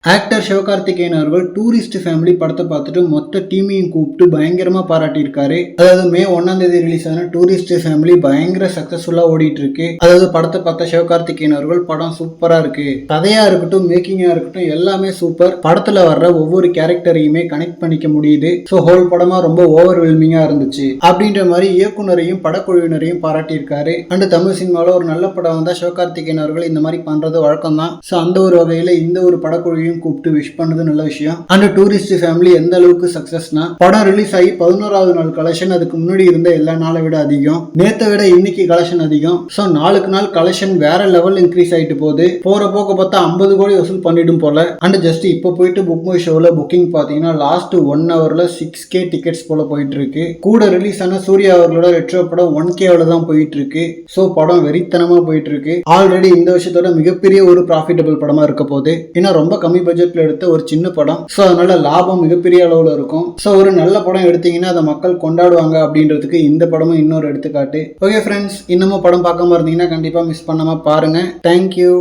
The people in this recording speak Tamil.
ஆக்டர் சிவகார்த்திகேயன் அவர்கள் டூரிஸ்ட் ஃபேமிலி படத்தை பார்த்துட்டு மொத்த டீமையும் கூப்பிட்டு பயங்கரமா பாராட்டியிருக்காரு. அதாவது மே 1ஆம் தேதி ரிலீஸ் ஆன டூரிஸ்ட் ஃபேமிலி பயங்கர சக்சஸ்ஃபுல்லா ஓடிட்டு இருக்கு. அதாவது படத்தை பார்த்த சிவகார்த்திகேயன் அவர்கள் படம் சூப்பரா இருக்கு, கதையா இருக்கட்டும் மேக்கிங்கா இருக்கட்டும் எல்லாமே சூப்பர், படத்துல வர்ற ஒவ்வொரு கேரக்டரையுமே கனெக்ட் பண்ணிக்க முடியுது, ஸோ ஹோல் படமா ரொம்ப ஓவர்வெல்மிங்கா இருந்துச்சு அப்படின்ற மாதிரி இயக்குனரையும் படக்குழுவினரையும் பாராட்டியிருக்காரு. அண்ட் தமிழ் சினிமாவில் ஒரு நல்ல படம் வந்தா சிவகார்த்திகேயன் அவர்கள் இந்த மாதிரி பண்றது வழக்கம் தான். ஸோ அந்த ஒரு வகையில இந்த ஒரு படக்குழு கூப்பிட்டு விஷ் பண்ணது நல்ல விஷயம். அந்த டூரிஸ்ட் ஃபேமிலி எந்த அளவுக்கு சக்சஸ்னா, படம் ரிலீஸ் ஆகி 11வது நாள் கலெக்ஷன் அதுக்கு முன்னாடி இருந்த எல்லா நாளை விட அதிகம், நேத்தை விட இன்னைக்கு கலெக்ஷன் அதிகம். சோ நாளுக்கு நாள் கலெக்ஷன் வேற லெவல் இன்க்ரீஸ் ஆயிட்டு போகுது. போற போக்க பார்த்தா 50 கோடி வசூல் பண்ணிடும் போல. அண்ட் ஜஸ்ட் இப்போ போயிட்டு புக் மை ஷோல புக்கிங் பாத்தீங்கன்னா லாஸ்ட் 1 ஹவர்ல 6K டிக்கெட்ஸ் போல போயிட்டு இருக்கு. கூட ரிலீஸ் ஆன சூர்யா அவர்களோட ரெட்ரோ படம் 1K தான் போயிட்டு இருக்கு. சோ படம் வெறித்தனமா போயிட்டு இருக்கு. ஆல்ரெடி இந்த வருஷத்தோட மிகப்பெரிய ஒரு ப்ராஃபிட்டபிள் படமா இருக்க போகுது. ஏன்னா ரொம்ப கம்மி பட்ஜெட்ல எடுத்த ஒரு சின்ன படம், சோ அதனால லாபம் மிகப்பெரிய அளவுல இருக்கும். சோ ஒரு நல்ல படம் எடுத்தீங்கன்னா அதை மக்கள் கொண்டாடுவாங்க அப்படின்றதுக்கு இந்த படமும் இன்னொரு எடுத்துக்காட்டு. ஓகே ஃப்ரெண்ட்ஸ், இன்னமும் படம் பார்க்காம இருந்தீங்கன்னா கண்டிப்பா மிஸ் பண்ணாம பாருங்க. தேங்க்யூ.